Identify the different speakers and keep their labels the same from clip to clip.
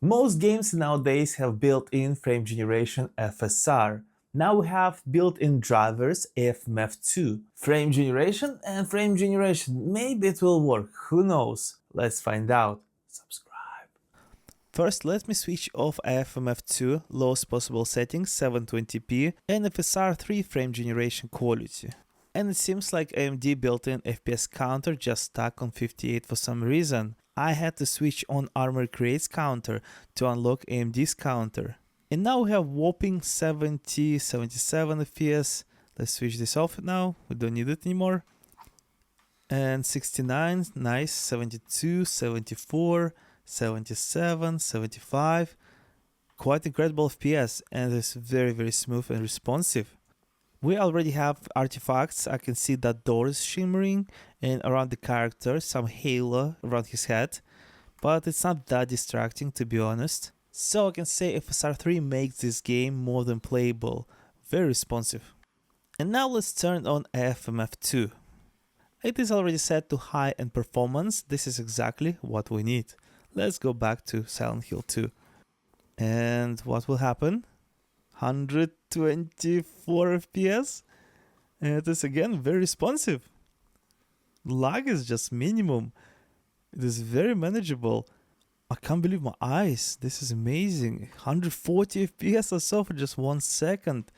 Speaker 1: Most games nowadays have built-in frame generation FSR. Now we have built-in drivers AFMF2. Frame generation and frame generation. Maybe it will work, who knows? Let's find out. Subscribe. First, let me switch off AFMF2, lowest possible settings 720p and FSR 3 frame generation quality. And it seems like AMD built-in FPS counter just stuck on 58 for some reason. I had to switch on Armor Creates counter to unlock AMD's counter. And now we have whopping 77 FPS. Let's switch this off now, we don't need it anymore. And 69, nice, 72, 74, 77, 75. Quite incredible FPS, and it's very smooth and responsive. We already have artifacts. I can see that door is shimmering and around the character some halo around his head, but it's not that distracting, to be honest. So I can say FSR 3 makes this game more than playable, very responsive. And now let's turn on AFMF2. It is already set to high end performance. This is exactly what we need. Let's go back to Silent Hill 2. And what will happen? 124 FPS, and it is again very responsive. Lag is just minimum. It is very manageable. I can't believe my eyes. This is amazing. 140 FPS or so for just 1 second.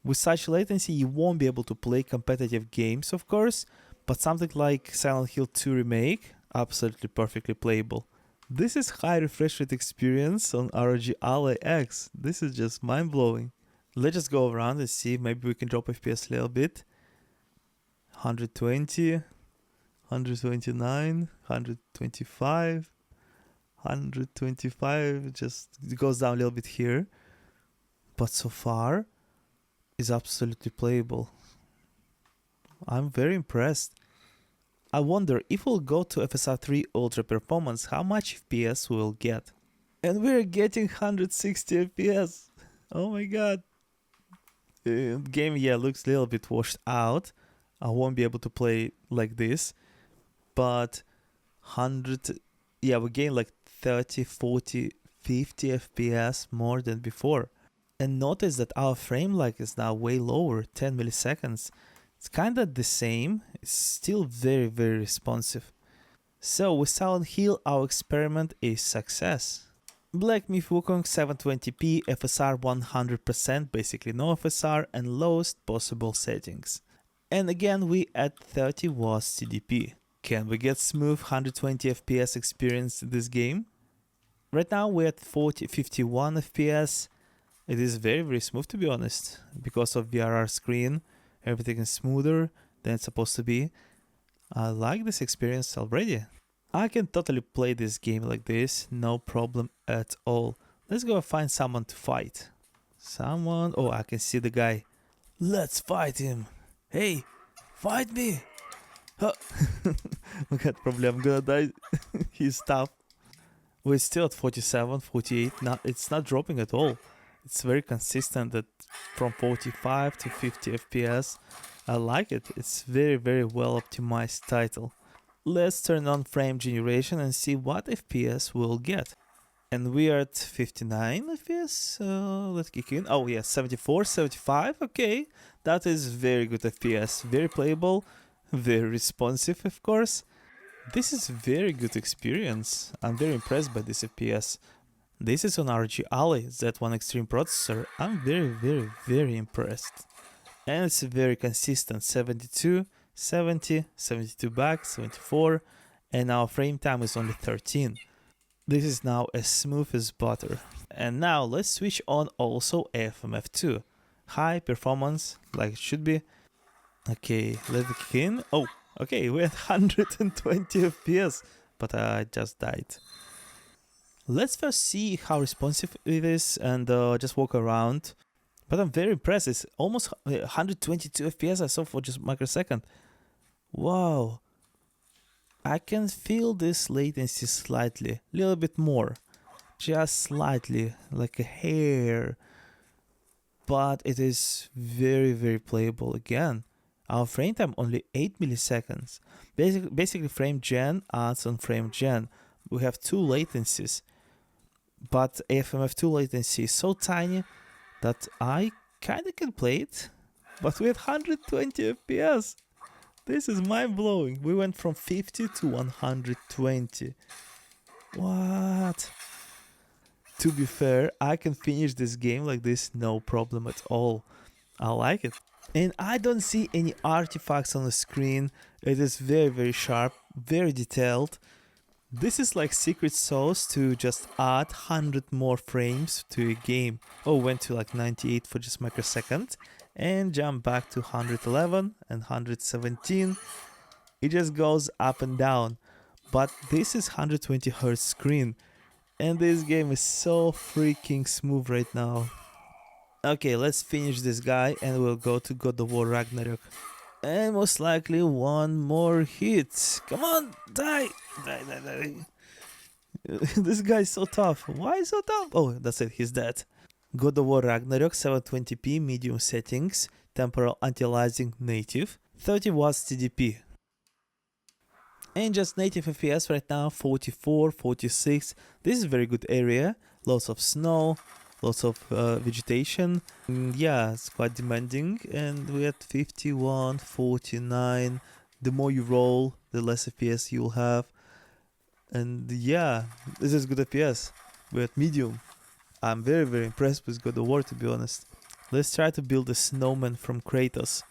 Speaker 1: With such latency, you won't be able to play competitive games, of course, but something like Silent Hill 2 Remake, absolutely perfectly playable. This is high refresh rate experience on ROG Ally X. This is just mind-blowing. Let's just go around and see, maybe we can drop FPS a little bit. 120, 129, 125, 125, just it goes down a little bit here. But so far, is absolutely playable. I'm very impressed. I wonder if we'll go to FSR 3 Ultra Performance, how much FPS we'll get. And we're getting 160 FPS. Oh my god. Game, yeah, looks a little bit washed out. I won't be able to play like this. But 100, yeah, we gain like 30, 40, 50 FPS more than before. And notice that our frame lag is now way lower, 10 milliseconds. It's kinda the same, it's still very responsive. So with Silent Hill, our experiment is success. Black Myth Wukong 720p, FSR 100%, basically no FSR, and lowest possible settings. And again we add 30 watts TDP. Can we get smooth 120 FPS experience in this game? Right now we're at 51 FPS. It is very smooth, to be honest, because of VRR screen. Everything is smoother than it's supposed to be. I like this experience already. I can totally play this game like this, no problem at all. Let's go find someone to fight. Someone, oh, I can see the guy. Let's fight him. Hey, fight me. Huh. Oh god, probably I'm gonna die. He's tough. We're still at 47, 48, it's not dropping at all. It's very consistent at from 45 to 50 FPS. I like it. It's very well optimized title. Let's turn on frame generation and see what FPS we'll get. And we are at 59 FPS. Let's kick in. Oh yeah, 74, 75. Okay, that is very good FPS. Very playable, very responsive, of course. This is very good experience. I'm very impressed by this FPS. This is on ROG Ally Z1 Extreme processor. I'm very impressed. And it's very consistent, 72, 70, 72 back, 74, and our frame time is only 13. This is now as smooth as butter. And now let's switch on also AFMF2. High performance, like it should be. Okay, let's kick in. Oh, okay, we're at 120 FPS, but I just died. Let's first see how responsive it is and just walk around. But I'm very impressed. It's almost 122 FPS I saw for just a microsecond. Wow. I can feel this latency slightly, a little bit more. Just slightly, like a hair. But it is very playable again. Our frame time only 8 milliseconds. Basically frame gen adds on frame gen. We have two latencies. but AFMF2 latency is so tiny that I kinda can play it, but with 120 FPS. This is mind-blowing. We went from 50 to 120. What? To be fair, I can finish this game like this no problem at all. I like it. And I don't see any artifacts on the screen. It is very sharp, very detailed. This is like secret sauce to just add 100 more frames to a game. Oh, went to like 98 for just microsecond and jump back to 111 and 117. It just goes up and down. But this is 120 Hz screen and this game is so freaking smooth right now. Okay, let's finish this guy and we'll go to God of War Ragnarok. And most likely one more hit. Come on, die! Die. This guy is so tough. Why so tough? Oh, that's it, he's dead. God of War Ragnarok 720p medium settings, temporal anti-aliasing native, 30 watts TDP. And just native FPS right now, 44, 46. This is a very good area. Lots of snow, lots of vegetation. Yeah, it's quite demanding. And we at 51, 49. The more you roll, the less FPS you'll have. And yeah, this is good FPS. We're at medium. I'm very impressed with God of War, to be honest. Let's try to build a snowman from Kratos.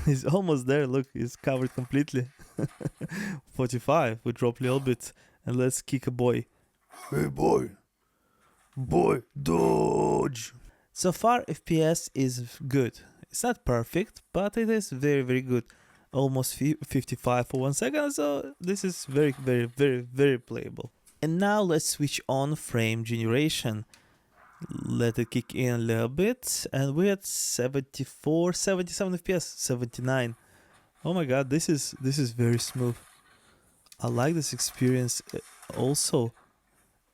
Speaker 1: He's almost there, look, he's covered completely. 45, we drop a little bit. And let's kick a boy. Hey boy! Boy, dodge! So far, FPS is good. It's not perfect, but it is very good. Almost 55 for 1 second, so this is very playable. And now let's switch on frame generation. Let it kick in a little bit, and we're at 74, 77 FPS, 79. Oh my god, this is very smooth. I like this experience also.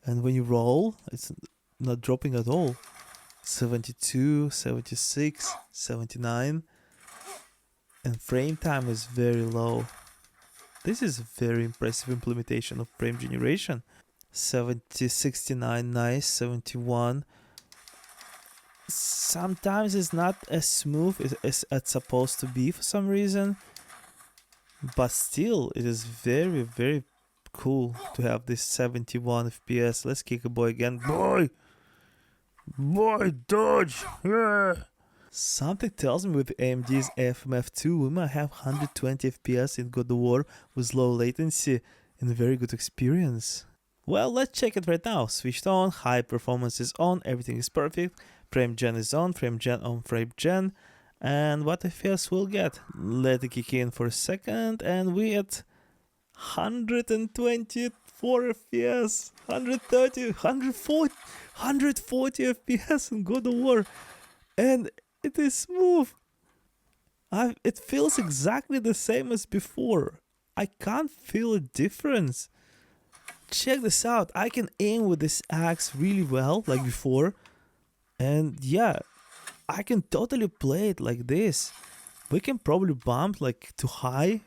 Speaker 1: And when you roll, it's not dropping at all. 72, 76, 79. And frame time is very low. This is a very impressive implementation of frame generation. 70, 69, nice, 71. Sometimes it's not as smooth as it's supposed to be for some reason. But still, it is very cool to have this 71 FPS. Let's kick a boy again. Boy, dodge! Yeah! Something tells me with AMD's AFMF2 we might have 120 FPS in God of War with low latency and a very good experience. Well, let's check it right now. Switched on, high performance is on, everything is perfect. Frame gen is on, frame gen on, frame gen. And what FPS we'll get? Let it kick in for a second and we at 124 FPS, 130, 140 FPS in God of War. And it is smooth. It feels exactly the same as before. I can't feel a difference. Check this out. I can aim with this axe really well, like before. And yeah, I can totally play it like this. We can probably bump like to high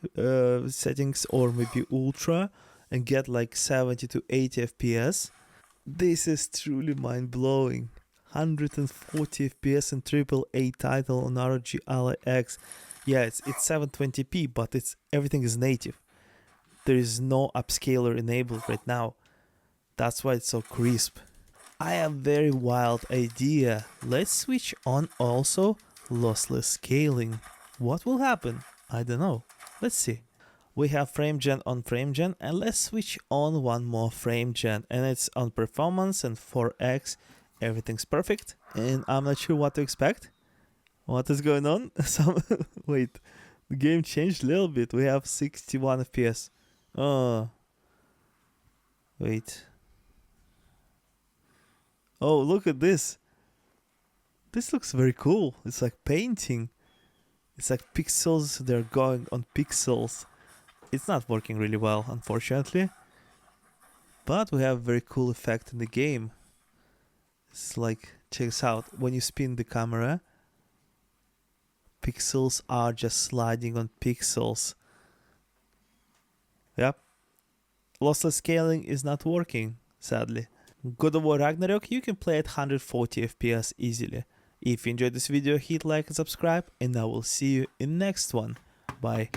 Speaker 1: settings or maybe ultra and get like 70 to 80 FPS. This is truly mind-blowing. 140 FPS and AAA title on ROG Ally X. Yeah, it's 720p, but everything is native. There is no upscaler enabled right now. That's why it's so crisp. I have a very wild idea. Let's switch on also lossless scaling. What will happen? I don't know. Let's see. We have frame gen on frame gen, and let's switch on one more frame gen, and it's on performance and 4x. Everything's perfect, and I'm not sure what to expect. What is going on? Wait, the game changed a little bit. We have 61 FPS. Oh, wait. Oh, look at this. This looks very cool. It's like painting. It's like pixels. They're going on pixels. It's not working really well, unfortunately. But we have a very cool effect in the game. It's like, check this out. When you spin the camera, pixels are just sliding on pixels. Yep. Lossless scaling is not working, sadly. God of War Ragnarok you can play at 140 FPS easily. If you enjoyed this video, hit like and subscribe, and I will see you in next one. Bye.